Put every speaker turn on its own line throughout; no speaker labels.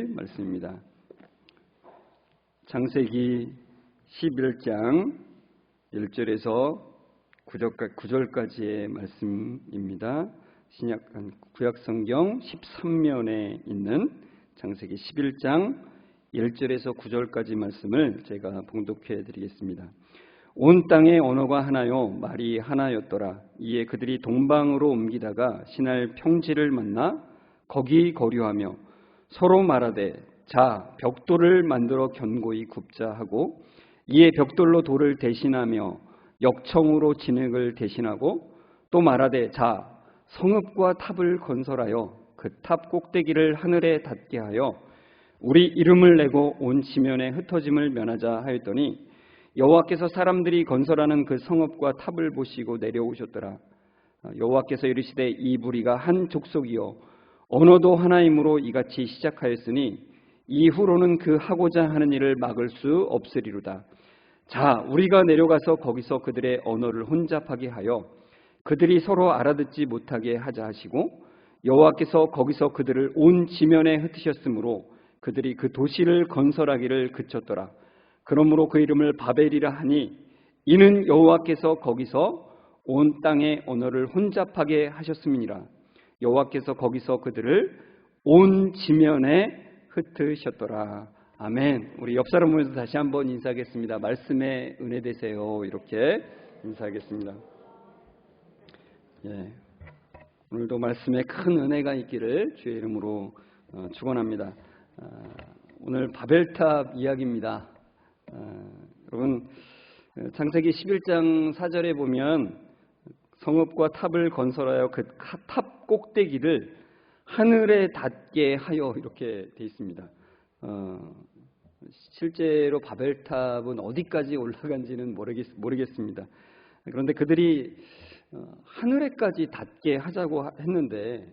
말씀입니다. 창세기 11장 1절에서 9절까지의 말씀입니다. 구약성경 13면에 있는 창세기 11장 1절에서 9절까지 말씀을 제가 봉독해 드리겠습니다. 온 땅의 언어가 하나요 말이 하나였더라. 이에 그들이 동방으로 옮기다가 신할 평지를 만나 거기 거류하며 서로 말하되 자 벽돌을 만들어 견고히 굽자 하고, 이에 벽돌로 돌을 대신하며 역청으로 진흙을 대신하고, 또 말하되 자 성읍과 탑을 건설하여 그 탑 꼭대기를 하늘에 닿게 하여 우리 이름을 내고 온 지면에 흩어짐을 면하자 하였더니, 여호와께서 사람들이 건설하는 그 성읍과 탑을 보시고 내려오셨더라. 여호와께서 이르시되 이 무리가 한 족속이요 언어도 하나이므로 이같이 시작하였으니 이후로는 그 하고자 하는 일을 막을 수 없으리로다. 자 우리가 내려가서 거기서 그들의 언어를 혼잡하게 하여 그들이 서로 알아듣지 못하게 하자 하시고, 여호와께서 거기서 그들을 온 지면에 흩으셨으므로 그들이 그 도시를 건설하기를 그쳤더라. 그러므로 그 이름을 바벨이라 하니 이는 여호와께서 거기서 온 땅의 언어를 혼잡하게 하셨음이니라. 여호와께서 거기서 그들을 온 지면에 흩으셨더라. 아멘. 우리 옆 사람 보면서 다시 한번 인사하겠습니다. 말씀에 은혜 되세요. 이렇게 인사하겠습니다. 예. 오늘도 말씀에 큰 은혜가 있기를 주의 이름으로 축원합니다. 오늘 바벨탑 이야기입니다. 여러분, 창세기 11장 4절에 보면 성읍과 탑을 건설하여 그 탑 꼭대기를 하늘에 닿게 하여 이렇게 되어 있습니다. 실제로 바벨탑은 어디까지 올라간지는 모르겠습니다. 그런데 그들이 하늘에까지 닿게 하자고 했는데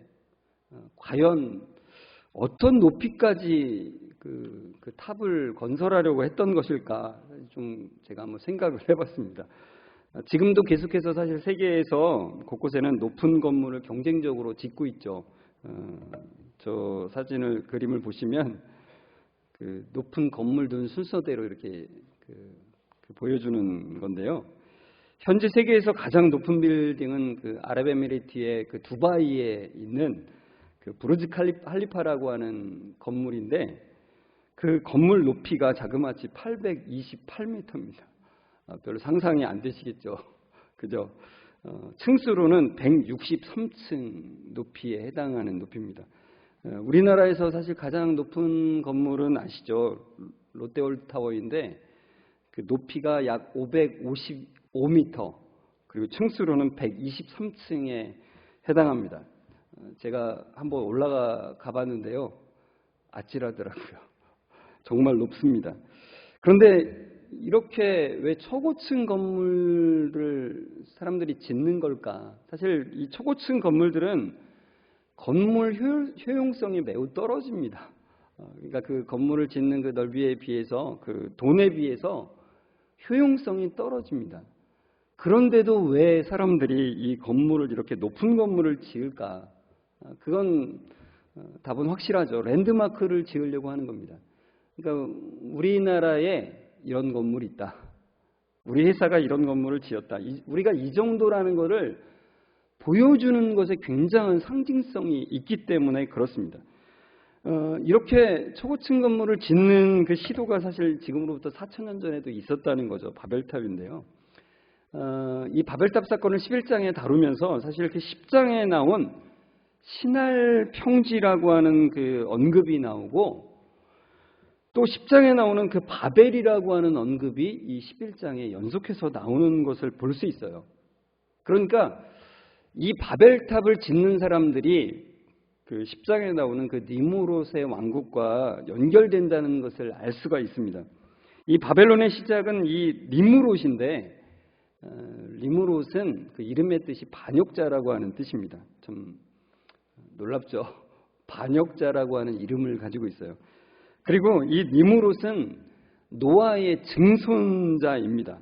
과연 어떤 높이까지 그 탑을 건설하려고 했던 것일까 좀 제가 한번 생각을 해봤습니다. 지금도 계속해서 사실 세계에서 곳곳에는 높은 건물을 경쟁적으로 짓고 있죠. 저 그림을 보시면 그 높은 건물들은 순서대로 이렇게 보여주는 건데요. 현재 세계에서 가장 높은 빌딩은 그 아랍에미리트의 그 두바이에 있는 그 부르즈 칼리파라고 하는 건물인데, 그 건물 높이가 자그마치 828m입니다. 별로 상상이 안 되시겠죠. 그죠? 층수로는 163층 높이에 해당하는 높이입니다. 우리나라에서 사실 가장 높은 건물은 아시죠? 롯데월타워인데 그 높이가 약 555m, 그리고 층수로는 123층에 해당합니다. 제가 한번 올라가 봤는데요. 아찔하더라고요. 정말 높습니다. 그런데 이렇게 왜 초고층 건물을 사람들이 짓는 걸까? 사실 이 초고층 건물들은 건물 효용성이 매우 떨어집니다. 그러니까 그 건물을 짓는 그 넓이에 비해서, 그 돈에 비해서 효용성이 떨어집니다. 그런데도 왜 사람들이 이 건물을, 이렇게 높은 건물을 지을까? 그건 답은 확실하죠. 랜드마크를 지으려고 하는 겁니다. 그러니까 우리나라에 이런 건물이 있다. 우리 회사가 이런 건물을 지었다. 우리가 이 정도라는 것을 보여주는 것에 굉장한 상징성이 있기 때문에 그렇습니다. 이렇게 초고층 건물을 짓는 그 시도가 사실 지금으로부터 4,000년 전에도 있었다는 거죠. 바벨탑인데요. 이 바벨탑 사건을 11장에 다루면서 사실 그 10장에 나온 신할 평지라고 하는 그 언급이 나오고, 또 10장에 나오는 그 바벨이라고 하는 언급이 이 11장에 연속해서 나오는 것을 볼 수 있어요. 그러니까 이 바벨탑을 짓는 사람들이 그 10장에 나오는 그 니무롯의 왕국과 연결된다는 것을 알 수가 있습니다. 이 바벨론의 시작은 이 니무롯인데, 니무롯은 그 이름의 뜻이 반역자라고 하는 뜻입니다. 좀 놀랍죠? 반역자라고 하는 이름을 가지고 있어요. 그리고 이 니무롯은 노아의 증손자입니다.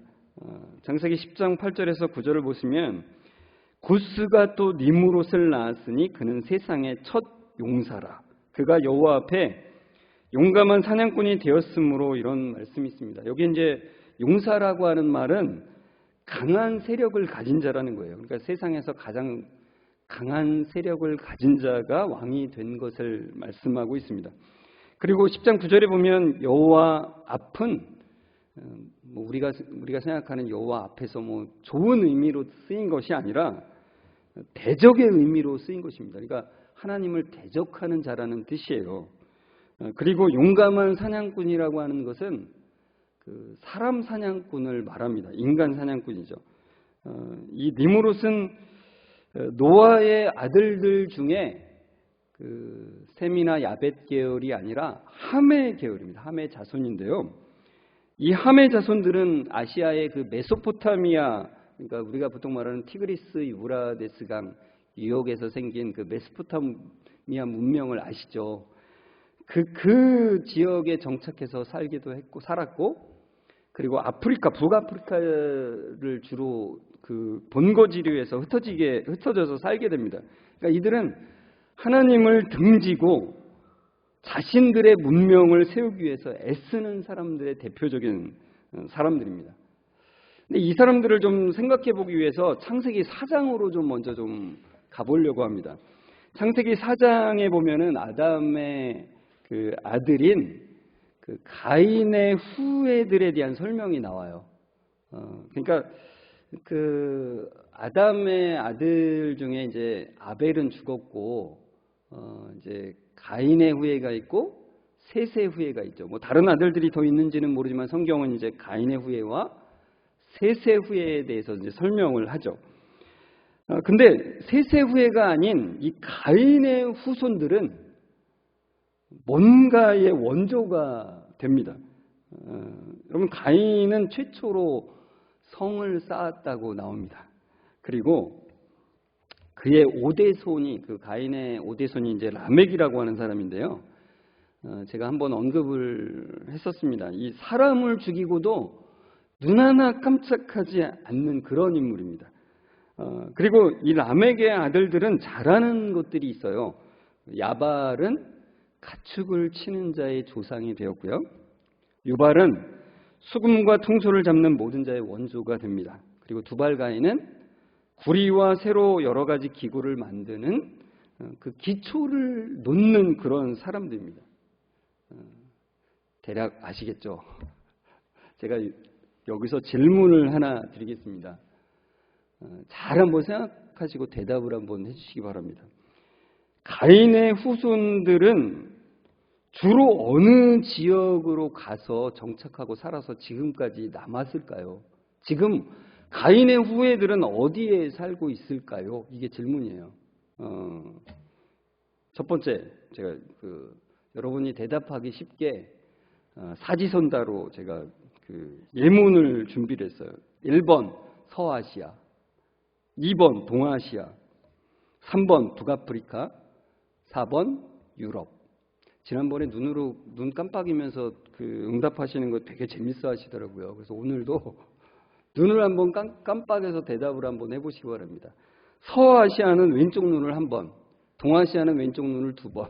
창세기 10장 8절에서 9절을 보시면, 구스가 또 니무롯을 낳았으니 그는 세상의 첫 용사라. 그가 여호와 앞에 용감한 사냥꾼이 되었으므로 이런 말씀이 있습니다. 여기 이제 용사라고 하는 말은 강한 세력을 가진 자라는 거예요. 그러니까 세상에서 가장 강한 세력을 가진 자가 왕이 된 것을 말씀하고 있습니다. 그리고 10장 9절에 보면 여호와 앞은 우리가 생각하는 여호와 앞에서 좋은 의미로 쓰인 것이 아니라 대적의 의미로 쓰인 것입니다. 그러니까 하나님을 대적하는 자라는 뜻이에요. 그리고 용감한 사냥꾼이라고 하는 것은 그 사람 사냥꾼을 말합니다. 인간 사냥꾼이죠. 이 니무롯은 노아의 아들들 중에 그 셈이나 야벳 계열이 아니라 함의 계열입니다. 함의 자손인데요. 이 함의 자손들은 아시아의 그 메소포타미아, 그러니까 우리가 보통 말하는 티그리스 유브라데스 강 유역에서 생긴 그 메소포타미아 문명을 아시죠? 그 지역에 정착해서 살기도 했고 살았고, 그리고 아프리카, 북아프리카를 주로 그 본거지류에서 흩어져서 살게 됩니다. 그러니까 이들은 하나님을 등지고 자신들의 문명을 세우기 위해서 애쓰는 사람들의 대표적인 사람들입니다. 근데 이 사람들을 좀 생각해 보기 위해서 창세기 4장으로 좀 먼저 좀 가보려고 합니다. 창세기 4장에 보면은 아담의 그 아들인 그 가인의 후예들에 대한 설명이 나와요. 그러니까 그 아담의 아들 중에 이제 아벨은 죽었고, 이제 가인의 후예가 있고 셋의 후예가 있죠. 다른 아들들이 더 있는지는 모르지만 성경은 이제 가인의 후예와 셋의 후예에 대해서 이제 설명을 하죠. 근데 셋의 후예가 아닌 이 가인의 후손들은 뭔가의 원조가 됩니다. 여러분, 가인은 최초로 성을 쌓았다고 나옵니다. 그리고 그의 5대손이, 그 가인의 5대손이 이제 라멕이라고 하는 사람인데요. 제가 한번 언급을 했었습니다. 이 사람을 죽이고도 눈 하나 깜짝하지 않는 그런 인물입니다. 그리고 이 라멕의 아들들은 잘하는 것들이 있어요. 야발은 가축을 치는 자의 조상이 되었고요. 유발은 수금과 통소를 잡는 모든 자의 원조가 됩니다. 그리고 두발가인은 구리와 새로 여러 가지 기구를 만드는 그 기초를 놓는 그런 사람들입니다. 대략 아시겠죠? 제가 여기서 질문을 하나 드리겠습니다. 잘 한번 생각하시고 대답을 한번 해주시기 바랍니다. 가인의 후손들은 주로 어느 지역으로 가서 정착하고 살아서 지금까지 남았을까요? 지금 가인의 후예들은 어디에 살고 있을까요? 이게 질문이에요. 첫 번째, 제가 여러분이 대답하기 쉽게 사지선다로 제가 예문을 준비를 했어요. 1번 서아시아, 2번 동아시아, 3번 북아프리카, 4번 유럽. 지난번에 눈 깜빡이면서 응답하시는 거 되게 재밌어 하시더라고요. 그래서 오늘도 눈을 한번 깜빡여서 대답을 한번 해보시기 바랍니다. 서아시아는 왼쪽 눈을 한 번, 동아시아는 왼쪽 눈을 2번,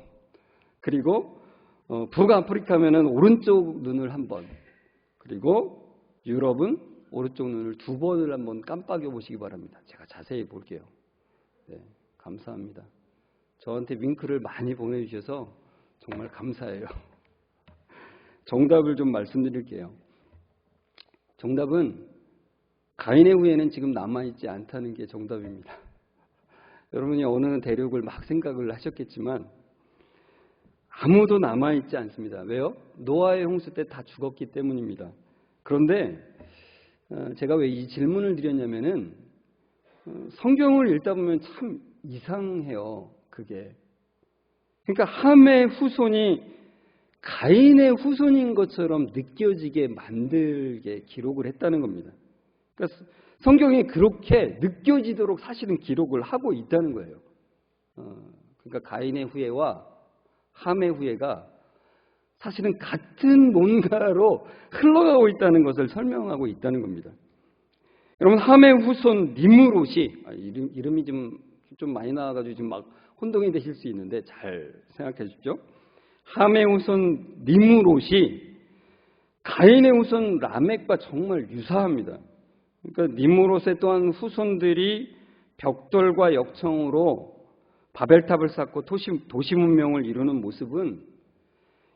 그리고 북아프리카면은 오른쪽 눈을 한 번, 그리고 유럽은 오른쪽 눈을 2번을 한번 깜빡여 보시기 바랍니다. 제가 자세히 볼게요. 네, 감사합니다. 저한테 윙크를 많이 보내주셔서 정말 감사해요. 정답을 좀 말씀드릴게요. 정답은 가인의 후예는 지금 남아있지 않다는 게 정답입니다. 여러분이 어느 대륙을 막 생각을 하셨겠지만 아무도 남아있지 않습니다. 왜요? 노아의 홍수 때 다 죽었기 때문입니다. 그런데 제가 왜 이 질문을 드렸냐면은 성경을 읽다 보면 참 이상해요. 그게. 그러니까 함의 후손이 가인의 후손인 것처럼 느껴지게 만들게 기록을 했다는 겁니다. 그러니까 성경이 그렇게 느껴지도록 사실은 기록을 하고 있다는 거예요. 그러니까 가인의 후예와 함의 후예가 사실은 같은 뭔가로 흘러가고 있다는 것을 설명하고 있다는 겁니다. 여러분, 함의 후손 니므롯이, 이름이 좀 많이 나와가지고 지금 막 혼동이 되실 수 있는데 잘 생각해 주십시오. 함의 후손 니므롯이 가인의 후손 라멕과 정말 유사합니다. 그러니까 니므롯의 또한 후손들이 벽돌과 역청으로 바벨탑을 쌓고 도시 문명을 이루는 모습은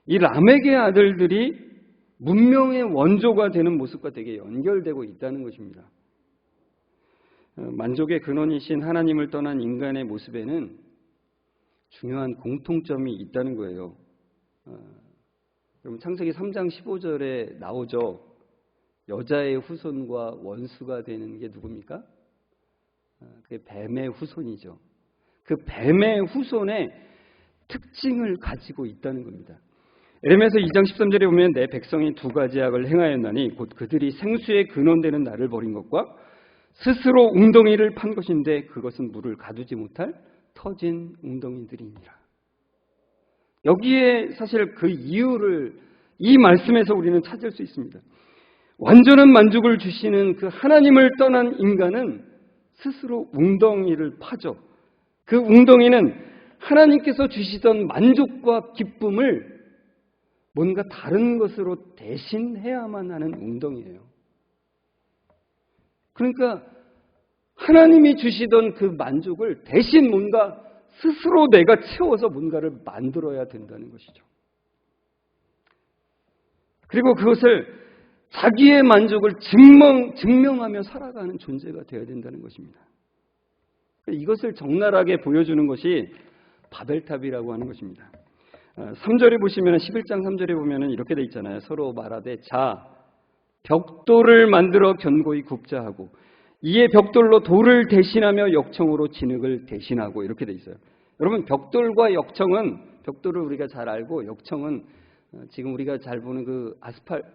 이 라멕의 아들들이 문명의 원조가 되는 모습과 되게 연결되고 있다는 것입니다. 만족의 근원이신 하나님을 떠난 인간의 모습에는 중요한 공통점이 있다는 거예요. 그럼 창세기 3장 15절에 나오죠. 여자의 후손과 원수가 되는 게 누굽니까? 그게 뱀의 후손이죠. 그 뱀의 후손의 특징을 가지고 있다는 겁니다. 에레미야서 2장 13절에 보면 내 백성이 두 가지 악을 행하였나니 곧 그들이 생수의 근원되는 나를 버린 것과 스스로 웅덩이를 판 것인데 그것은 물을 가두지 못할 터진 웅덩이들이니라. 여기에 사실 그 이유를 이 말씀에서 우리는 찾을 수 있습니다. 완전한 만족을 주시는 그 하나님을 떠난 인간은 스스로 웅덩이를 파죠. 그 웅덩이는 하나님께서 주시던 만족과 기쁨을 뭔가 다른 것으로 대신해야만 하는 웅덩이예요. 그러니까 하나님이 주시던 그 만족을 대신 뭔가 스스로 내가 채워서 뭔가를 만들어야 된다는 것이죠. 그리고 그것을 자기의 만족을 증명하며 살아가는 존재가 되어야 된다는 것입니다. 이것을 적나라하게 보여주는 것이 바벨탑이라고 하는 것입니다. 3절에 보시면 11장 3절에 보면 이렇게 돼 있잖아요. 서로 말하되 자 벽돌을 만들어 견고히 굽자 하고 이에 벽돌로 돌을 대신하며 역청으로 진흙을 대신하고 이렇게 돼 있어요. 여러분 벽돌과 역청은 벽돌을 우리가 잘 알고 역청은 지금 우리가 잘 보는 그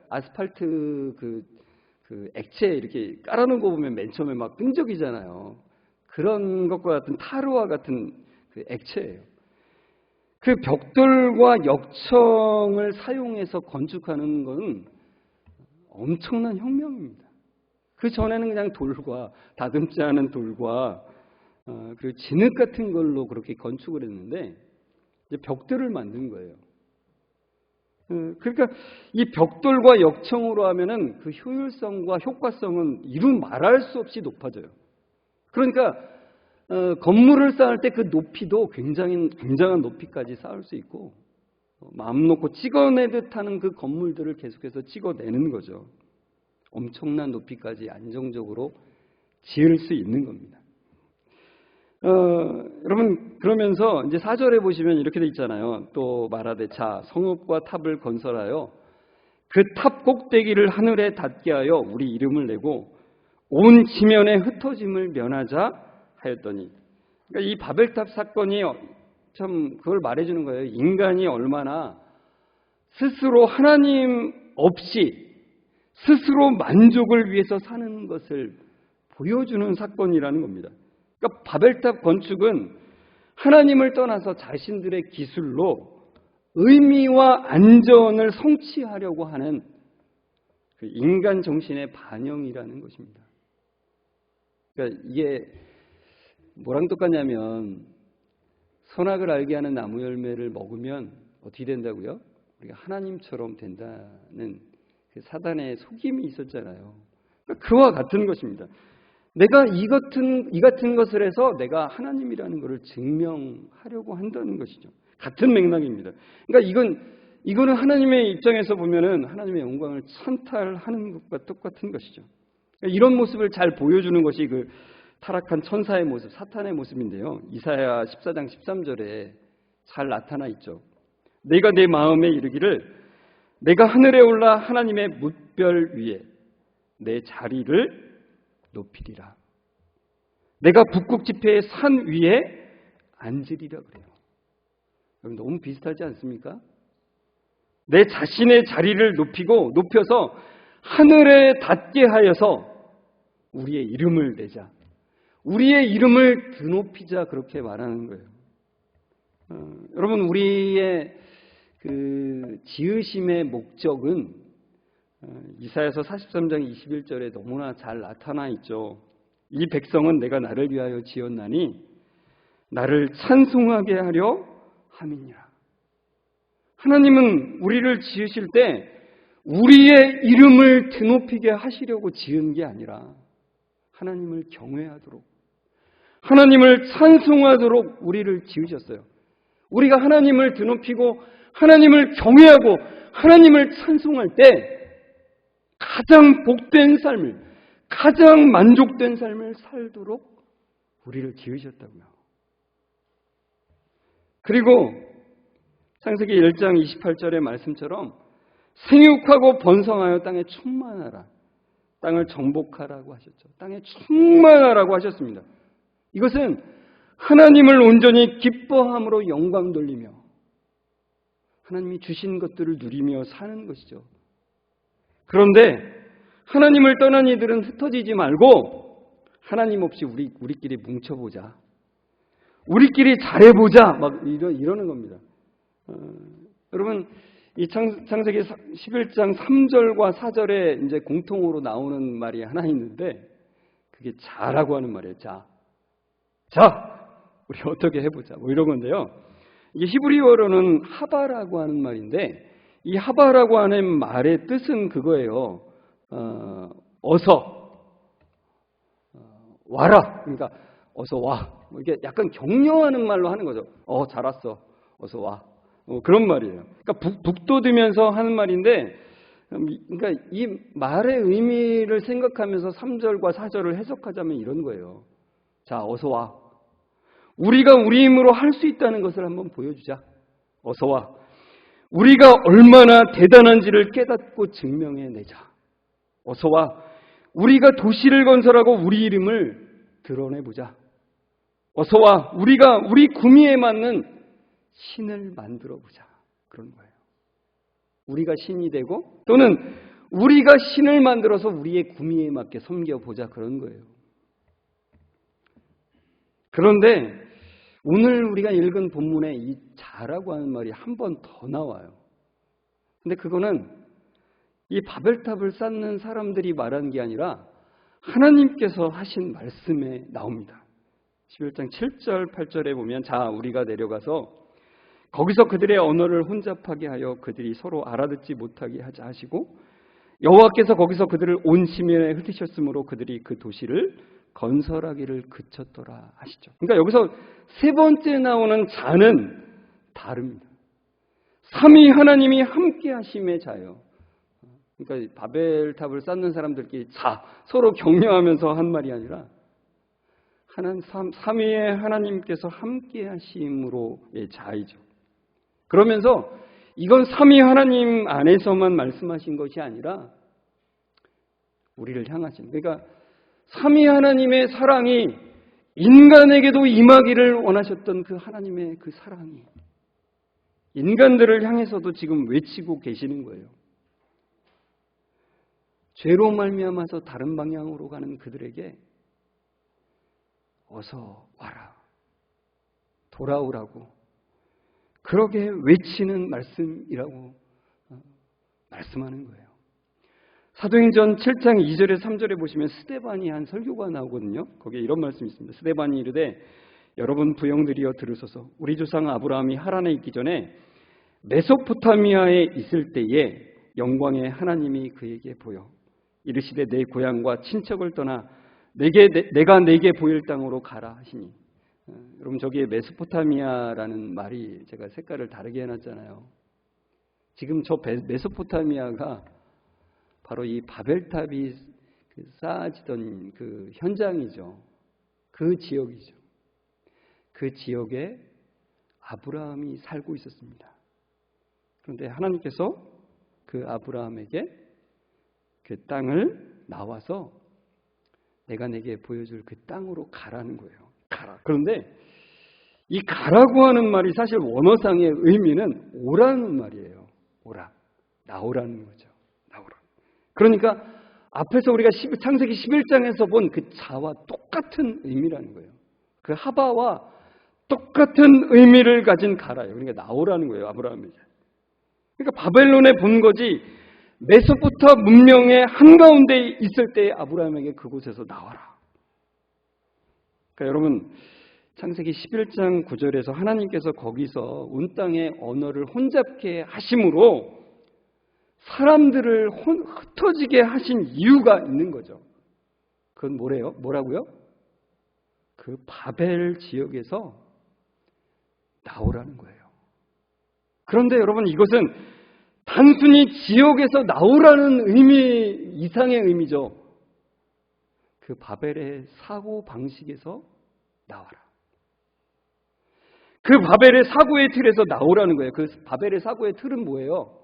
아스팔트 그 액체 이렇게 깔아놓은 거 보면 맨 처음에 막 끈적이잖아요. 그런 것과 같은 타르와 같은 그 액체예요. 그 벽돌과 역청을 사용해서 건축하는 건 엄청난 혁명입니다. 그 전에는 그냥 돌과 다듬지 않은 돌과 그 진흙 같은 걸로 그렇게 건축을 했는데 이제 벽돌을 만든 거예요. 그러니까 이 벽돌과 역청으로 하면은 그 효율성과 효과성은 이루 말할 수 없이 높아져요. 그러니까 건물을 쌓을 때 그 높이도 굉장한 높이까지 쌓을 수 있고 마음 놓고 찍어내듯 하는 그 건물들을 계속해서 찍어내는 거죠. 엄청난 높이까지 안정적으로 지을 수 있는 겁니다. 여러분 그러면서 이제 4절에 보시면 이렇게 돼 있잖아요. 또 말하되 자 성읍과 탑을 건설하여 그 탑 꼭대기를 하늘에 닿게 하여 우리 이름을 내고 온 지면에 흩어짐을 면하자 하였더니 그러니까 이 바벨탑 사건이 참 그걸 말해주는 거예요. 인간이 얼마나 스스로 하나님 없이 스스로 만족을 위해서 사는 것을 보여주는 사건이라는 겁니다. 그러니까 바벨탑 건축은 하나님을 떠나서 자신들의 기술로 의미와 안전을 성취하려고 하는 그 인간 정신의 반영이라는 것입니다. 그러니까 이게 뭐랑 똑같냐면 선악을 알게 하는 나무 열매를 먹으면 어떻게 된다고요? 우리가 하나님처럼 된다는 그 사단의 속임이 있었잖아요. 그러니까 그와 같은 것입니다. 내가 이 같은 것을 해서 내가 하나님이라는 것을 증명하려고 한다는 것이죠. 같은 맥락입니다. 그러니까 이거는 하나님의 입장에서 보면은 하나님의 영광을 찬탈하는 것과 똑같은 것이죠. 그러니까 이런 모습을 잘 보여주는 것이 그 타락한 천사의 모습, 사탄의 모습인데요. 이사야 14장 13절에 잘 나타나 있죠. 내가 내 마음에 이르기를 내가 하늘에 올라 하나님의 뭇별 위에 내 자리를 높이리라. 내가 북극 지폐의 산 위에 앉으리라 그래요. 너무 비슷하지 않습니까? 내 자신의 자리를 높여서 하늘에 닿게 하여서 우리의 이름을 내자. 우리의 이름을 드높이자 그렇게 말하는 거예요. 여러분 우리의 그 지으심의 목적은 이사야서 43장 21절에 너무나 잘 나타나 있죠. 이 백성은 내가 나를 위하여 지었나니 나를 찬송하게 하려 함이니라. 하나님은 우리를 지으실 때 우리의 이름을 드높이게 하시려고 지은 게 아니라 하나님을 경외하도록, 하나님을 찬송하도록 우리를 지으셨어요. 우리가 하나님을 드높이고 하나님을 경외하고 하나님을 찬송할 때 가장 복된 삶을, 가장 만족된 삶을 살도록 우리를 지으셨다고요. 그리고 창세기 1장 28절의 말씀처럼 생육하고 번성하여 땅에 충만하라, 땅을 정복하라고 하셨죠. 땅에 충만하라고 하셨습니다. 이것은 하나님을 온전히 기뻐함으로 영광 돌리며 하나님이 주신 것들을 누리며 사는 것이죠. 그런데 하나님을 떠난 이들은 흩어지지 말고 하나님 없이 우리끼리 뭉쳐보자, 우리끼리 잘해보자, 막 이러는 겁니다. 여러분, 이 창세기 11장 3절과 4절에 이제 공통으로 나오는 말이 하나 있는데 그게 자라고 하는 말이에요. 자, 우리 어떻게 해보자, 뭐 이런 건데요. 이게 히브리어로는 하바라고 하는 말인데 이 하바라고 하는 말의 뜻은 그거예요. 어서 와라. 그러니까 어서 와. 이게 약간 격려하는 말로 하는 거죠. 잘 왔어. 어서 와. 그런 말이에요. 그러니까 북돋으면서 하는 말인데, 그러니까 이 말의 의미를 생각하면서 3절과 4절을 해석하자면 이런 거예요. 자, 어서 와. 우리가 우리 힘으로 할 수 있다는 것을 한번 보여주자. 어서 와. 우리가 얼마나 대단한지를 깨닫고 증명해내자. 어서 와. 우리가 도시를 건설하고 우리 이름을 드러내보자. 어서 와. 우리가 우리 구미에 맞는 신을 만들어보자. 그런 거예요. 우리가 신이 되고 또는 우리가 신을 만들어서 우리의 구미에 맞게 섬겨보자. 그런 거예요. 그런데 오늘 우리가 읽은 본문에 이 자라고 하는 말이 한 번 더 나와요. 근데 그거는 이 바벨탑을 쌓는 사람들이 말한 게 아니라 하나님께서 하신 말씀에 나옵니다. 11장 7절 8절에 보면 자, 우리가 내려가서 거기서 그들의 언어를 혼잡하게 하여 그들이 서로 알아듣지 못하게 하자 하시고 여호와께서 거기서 그들을 온 시면에 흩으셨으므로 그들이 그 도시를 건설하기를 그쳤더라 하시죠. 그러니까 여기서 세 번째 나오는 자는 다릅니다. 삼위 하나님이 함께 하심의 자예요. 그러니까 바벨탑을 쌓는 사람들끼리 자, 서로 격려하면서 한 말이 아니라 삼위의 하나님께서 함께 하심으로의 자이죠. 그러면서 이건 삼위 하나님 안에서만 말씀하신 것이 아니라 우리를 향하신, 그러니까 삼위 하나님의 사랑이 인간에게도 임하기를 원하셨던 그 하나님의 그 사랑이 인간들을 향해서도 지금 외치고 계시는 거예요. 죄로 말미암아서 다른 방향으로 가는 그들에게 어서 와라, 돌아오라고 그렇게 외치는 말씀이라고 말씀하는 거예요. 사도행전 7장 2절에 3절에 보시면 스데반이 한 설교가 나오거든요. 거기에 이런 말씀이 있습니다. 스데반이 이르되 여러분 부형들이여 들으소서. 우리 조상 아브라함이 하란에 있기 전에 메소포타미아에 있을 때에 영광의 하나님이 그에게 보여 이르시되 내 고향과 친척을 떠나 내가 내게 보일 땅으로 가라 하시니. 여러분 저기에 메소포타미아라는 말이 제가 색깔을 다르게 해놨잖아요. 지금 저 메소포타미아가 바로 이 바벨탑이 쌓아지던 그 현장이죠. 그 지역이죠. 그 지역에 아브라함이 살고 있었습니다. 그런데 하나님께서 그 아브라함에게 그 땅을 나와서 내가 내게 보여줄 그 땅으로 가라는 거예요. 가라. 그런데 이 가라고 하는 말이 사실 원어상의 의미는 오라는 말이에요. 오라. 나오라는 거죠. 나오라. 그러니까 앞에서 우리가 창세기 11장에서 본 그 자와 똑같은 의미라는 거예요. 그 하바와 똑같은 의미를 가진 가라예요. 그러니까 나오라는 거예요. 아브라함에게. 그러니까 바벨론에 본 거지 메소포타 문명의 한가운데 있을 때 아브라함에게 그곳에서 나와라. 그러니까 여러분 창세기 11장 9절에서 하나님께서 거기서 온 땅의 언어를 혼잡게 하심으로 사람들을 흩어지게 하신 이유가 있는 거죠. 그건 뭐래요? 뭐라고요? 그 바벨 지역에서 나오라는 거예요. 그런데 여러분, 이것은 단순히 지역에서 나오라는 의미 이상의 의미죠. 그 바벨의 사고 방식에서 나와라. 그 바벨의 사고의 틀에서 나오라는 거예요. 그 바벨의 사고의 틀은 뭐예요?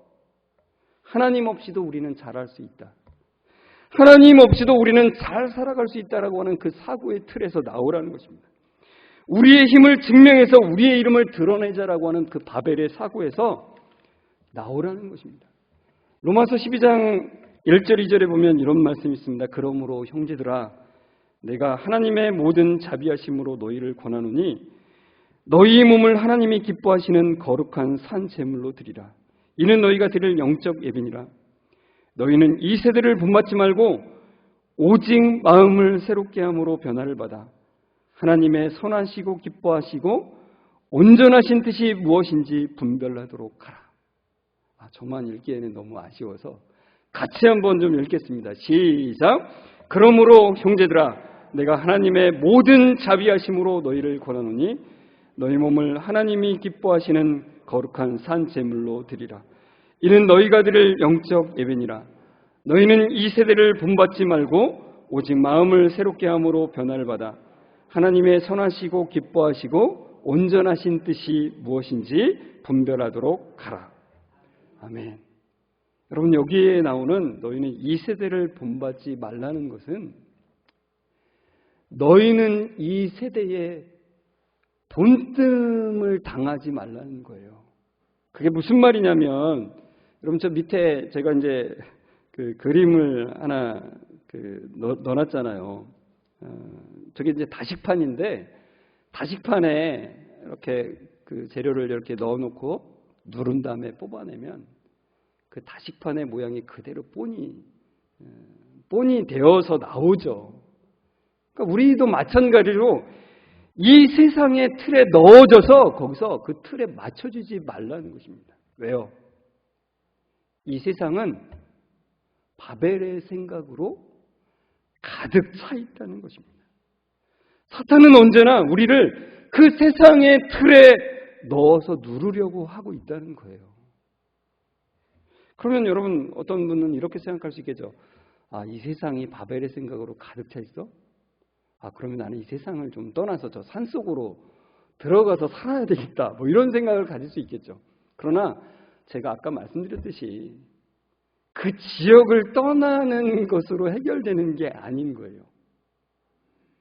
하나님 없이도 우리는 잘할 수 있다. 하나님 없이도 우리는 잘 살아갈 수 있다라고 하는 그 사고의 틀에서 나오라는 것입니다. 우리의 힘을 증명해서 우리의 이름을 드러내자라고 하는 그 바벨의 사고에서 나오라는 것입니다. 로마서 12장 1절 2절에 보면 이런 말씀이 있습니다. 그러므로 형제들아, 내가 하나님의 모든 자비하심으로 너희를 권하노니 너희의 몸을 하나님이 기뻐하시는 거룩한 산 제물로 드리라. 이는 너희가 드릴 영적 예배니라. 너희는 이 세대를 본받지 말고 오직 마음을 새롭게 함으로 변화를 받아 하나님의 선하시고 기뻐하시고 온전하신 뜻이 무엇인지 분별하도록 하라. 저만 읽기에는 너무 아쉬워서 같이 한번 좀 읽겠습니다. 시작. 그러므로 형제들아, 내가 하나님의 모든 자비하심으로 너희를 권하노니 너희 몸을 하나님이 기뻐하시는 거룩한 산 제물로 드리라. 이는 너희가 드릴 영적 예배니라. 너희는 이 세대를 본받지 말고 오직 마음을 새롭게 함으로 변화를 받아 하나님의 선하시고 기뻐하시고 온전하신 뜻이 무엇인지 분별하도록 하라. 아멘. 여러분, 여기에 나오는 너희는 이 세대를 본받지 말라는 것은 너희는 이 세대에 본뜸을 당하지 말라는 거예요. 그게 무슨 말이냐면, 여러분, 저 밑에 제가 이제 그 그림을 하나 넣어놨잖아요. 저게 이제 다식판인데, 다식판에 이렇게 그 재료를 이렇게 넣어놓고 누른 다음에 뽑아내면 그 다식판의 모양이 그대로 본이 되어서 나오죠. 그러니까 우리도 마찬가지로 이 세상의 틀에 넣어져서 거기서 그 틀에 맞춰주지 말라는 것입니다. 왜요? 이 세상은 바벨의 생각으로 가득 차 있다는 것입니다. 사탄은 언제나 우리를 그 세상의 틀에 넣어서 누르려고 하고 있다는 거예요. 그러면 여러분, 어떤 분은 이렇게 생각할 수 있겠죠. 이 세상이 바벨의 생각으로 가득 차 있어? 그러면 나는 이 세상을 좀 떠나서 저 산속으로 들어가서 살아야 되겠다. 뭐 이런 생각을 가질 수 있겠죠. 그러나 제가 아까 말씀드렸듯이 그 지역을 떠나는 것으로 해결되는 게 아닌 거예요.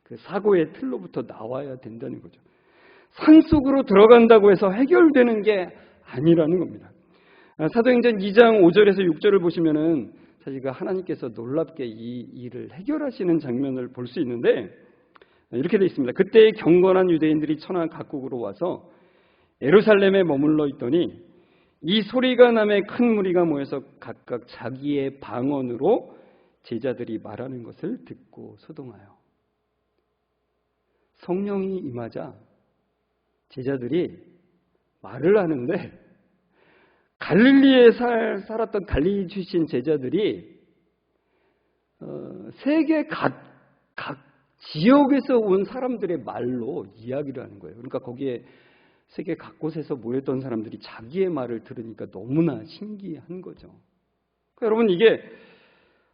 그 사고의 틀로부터 나와야 된다는 거죠. 산속으로 들어간다고 해서 해결되는 게 아니라는 겁니다. 사도행전 2장 5절에서 6절을 보시면은 사실 그 하나님께서 놀랍게 이 일을 해결하시는 장면을 볼 수 있는데, 이렇게 되어 있습니다. 그때 경건한 유대인들이 천하 각국으로 와서 예루살렘에 머물러 있더니 이 소리가 나매 큰 무리가 모여서 각각 자기의 방언으로 제자들이 말하는 것을 듣고 소동하여. 성령이 임하자 제자들이 말을 하는데, 갈릴리에 살았던 갈릴리 출신 제자들이 세계 각 지역에서 온 사람들의 말로 이야기를 하는 거예요. 그러니까 거기에 세계 각곳에서 모였던 사람들이 자기의 말을 들으니까 너무나 신기한 거죠. 그러니까 여러분, 이게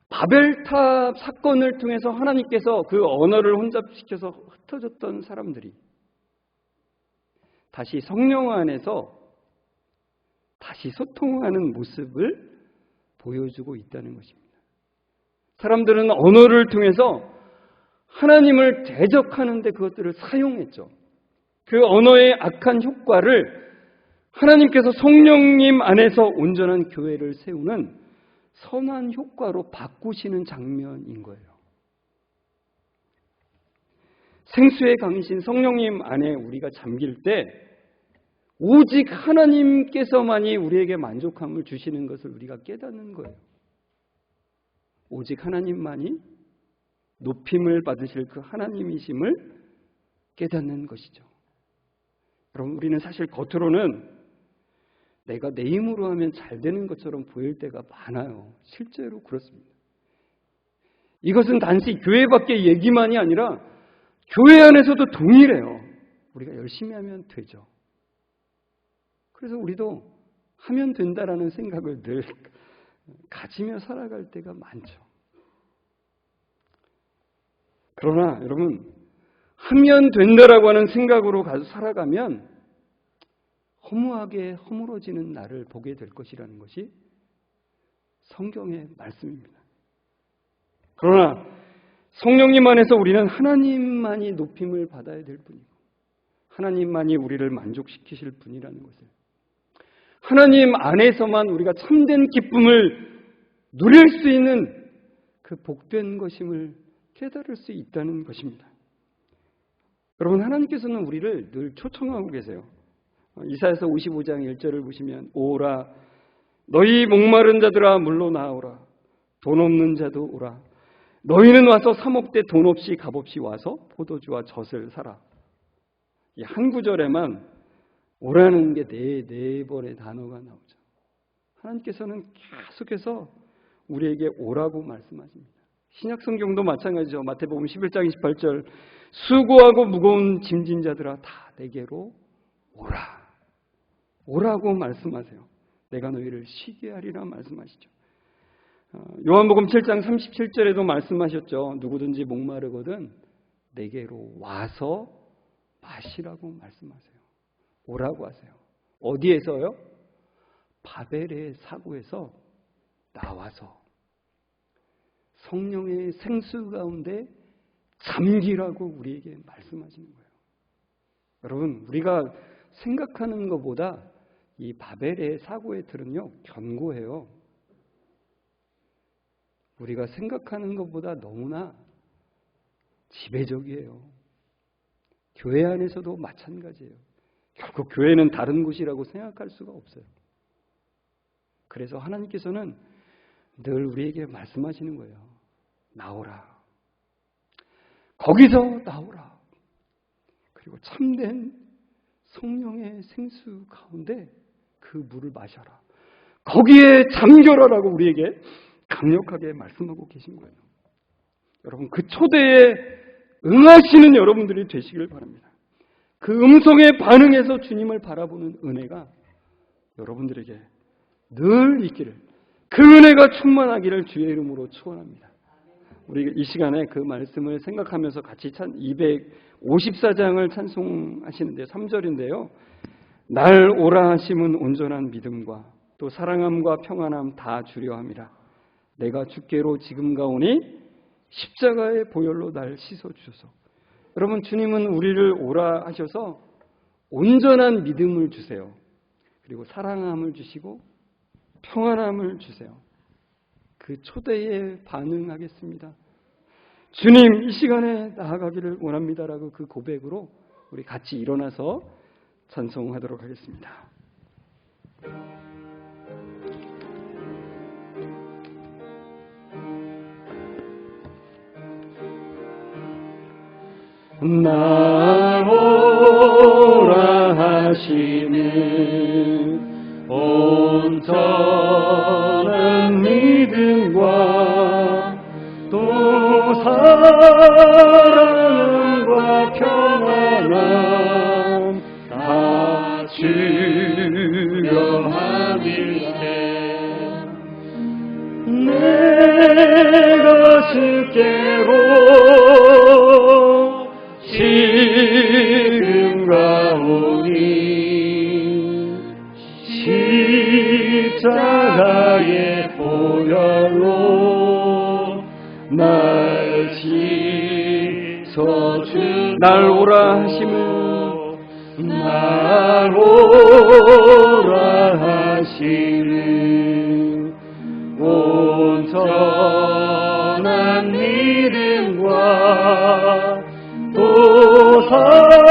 바벨탑 사건을 통해서 하나님께서 그 언어를 혼잡시켜서 흩어졌던 사람들이 다시 성령 안에서 다시 소통하는 모습을 보여주고 있다는 것입니다. 사람들은 언어를 통해서 하나님을 대적하는데 그것들을 사용했죠. 그 언어의 악한 효과를 하나님께서 성령님 안에서 온전한 교회를 세우는 선한 효과로 바꾸시는 장면인 거예요. 생수의 강이신 성령님 안에 우리가 잠길 때 오직 하나님께서만이 우리에게 만족함을 주시는 것을 우리가 깨닫는 거예요. 오직 하나님만이 높임을 받으실 그 하나님이심을 깨닫는 것이죠. 여러분, 우리는 사실 겉으로는 내가 내 힘으로 하면 잘 되는 것처럼 보일 때가 많아요. 실제로 그렇습니다. 이것은 단지 교회 밖의 얘기만이 아니라 교회 안에서도 동일해요. 우리가 열심히 하면 되죠. 그래서 우리도 하면 된다라는 생각을 늘 가지며 살아갈 때가 많죠. 그러나 여러분, 하면 된다라고 하는 생각으로 가서 살아가면 허무하게 허물어지는 나를 보게 될 것이라는 것이 성경의 말씀입니다. 그러나 성령님 안에서 우리는 하나님만이 높임을 받아야 될 뿐이고 하나님만이 우리를 만족시키실 분이라는 것을, 하나님 안에서만 우리가 참된 기쁨을 누릴 수 있는 그 복된 것임을 깨달을 수 있다는 것입니다. 여러분, 하나님께서는 우리를 늘 초청하고 계세요. 이사야서 55장 1절을 보시면 오라 너희 목마른 자들아 물로 나오라 돈 없는 자도 오라 너희는 와서 사목대 돈 없이 값 없이 와서 포도주와 젖을 사라. 이 한 구절에만 오라는 게 네 번의 단어가 나오죠. 하나님께서는 계속해서 우리에게 오라고 말씀하십니다. 신약 성경도 마찬가지죠. 마태복음 11장 28절 수고하고 무거운 짐진 자들아 다 내게로 오라. 오라고 말씀하세요. 내가 너희를 쉬게 하리라 말씀하시죠. 요한복음 7장 37절에도 말씀하셨죠. 누구든지 목마르거든 내게로 와서 마시라고 말씀하세요. 오라고 하세요. 어디에서요? 바벨의 사고에서 나와서 성령의 생수 가운데 잠기라고 우리에게 말씀하시는 거예요. 여러분, 우리가 생각하는 것보다 이 바벨의 사고의 틀은요 견고해요. 우리가 생각하는 것보다 너무나 지배적이에요. 교회 안에서도 마찬가지예요. 결국 교회는 다른 곳이라고 생각할 수가 없어요. 그래서 하나님께서는 늘 우리에게 말씀하시는 거예요. 나오라. 거기서 나오라. 그리고 참된 성령의 생수 가운데 그 물을 마셔라. 거기에 잠겨라라고 우리에게 강력하게 말씀하고 계신 거예요. 여러분, 그 초대에 응하시는 여러분들이 되시길 바랍니다. 그 음성에 반응해서 주님을 바라보는 은혜가 여러분들에게 늘 있기를, 그 은혜가 충만하기를 주의 이름으로 축원합니다. 우리 이 시간에 그 말씀을 생각하면서 같이 254장을 찬송하시는데 3절인데요. 날 오라 하심은 온전한 믿음과 또 사랑함과 평안함 다 주려 함이라. 내가 주께로 지금 가오니 십자가의 보혈로 날 씻어 주소서. 여러분, 주님은 우리를 오라 하셔서 온전한 믿음을 주세요. 그리고 사랑함을 주시고 평안함을 주세요. 그 초대에 반응하겠습니다. 주님, 이 시간에 나아가기를 원합니다라고 그 고백으로 우리 같이 일어나서 찬송하도록 하겠습니다. 나오라 하시는 온전한 믿음과 또 사랑과 평안함 다 주려 함이세. 내가 주께로 지금 가오니 십자가의 보혈로 날 씻어주. 날 오라 하심은 날 오라 하시는 온전한 믿음과 또 사랑과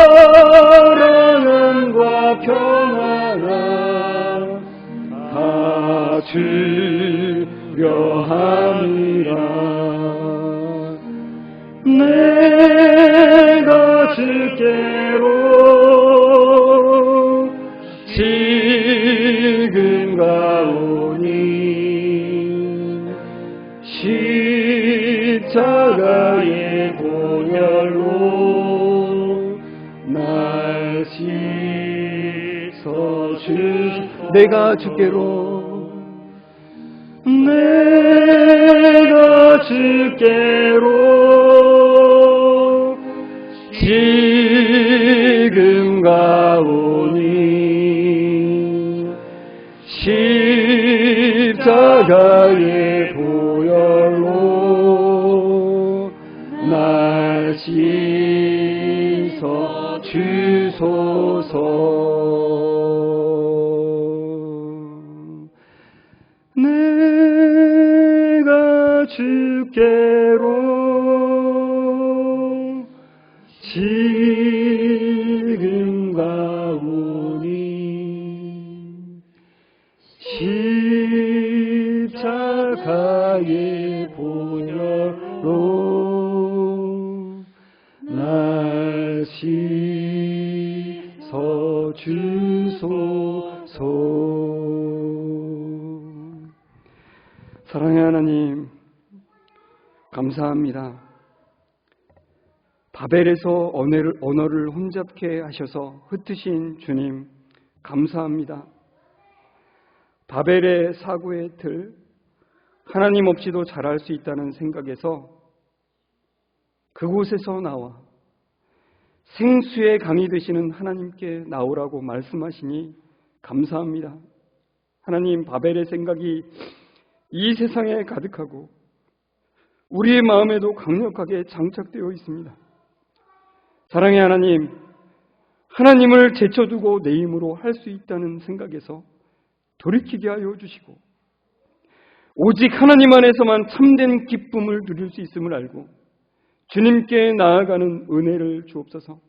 평안함 다 주려 함이라. 내가 주께로 지금 가오니 십자가의 보혈로 날 씻어주소. 내가 주께로 내가 주께로 지금 가오니 십자가의 보혈로 날 씻어 주소서. 내가 주께로 지금 가오니 십자가의 보혈로 날 씻어 주소서. 사랑의 하나님, 감사합니다. 바벨에서 언어를 혼잡케 하셔서 흩으신 주님, 감사합니다. 바벨의 사고의 틀, 하나님 없이도 잘할 수 있다는 생각에서 그곳에서 나와 생수의 강이 되시는 하나님께 나오라고 말씀하시니 감사합니다. 하나님, 바벨의 생각이 이 세상에 가득하고 우리의 마음에도 강력하게 장착되어 있습니다. 사랑의 하나님, 하나님을 제쳐두고 내 힘으로 할 수 있다는 생각에서 돌이키게 하여 주시고 오직 하나님 안에서만 참된 기쁨을 누릴 수 있음을 알고 주님께 나아가는 은혜를 주옵소서.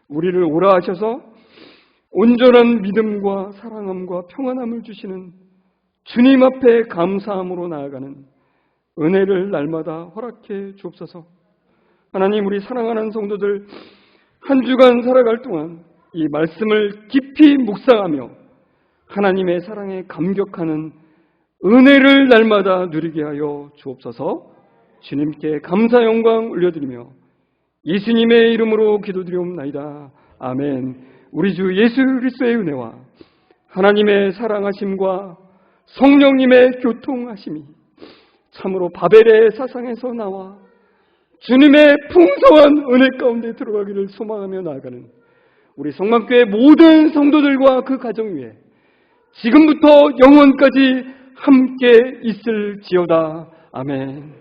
우리를 오라 하셔서 온전한 믿음과 사랑함과 평안함을 주시는 주님 앞에 감사함으로 나아가는 은혜를 날마다 허락해 주옵소서. 하나님, 우리 사랑하는 성도들 한 주간 살아갈 동안 이 말씀을 깊이 묵상하며 하나님의 사랑에 감격하는 은혜를 날마다 누리게 하여 주옵소서. 주님께 감사 영광 올려드리며 예수님의 이름으로 기도드리옵나이다. 아멘. 우리 주 예수 그리스도의 은혜와 하나님의 사랑하심과 성령님의 교통하심이 참으로 바벨의 사상에서 나와 주님의 풍성한 은혜 가운데 들어가기를 소망하며 나아가는 우리 성만교회 모든 성도들과 그 가정 위에 지금부터 영원까지 함께 있을지어다. 아멘.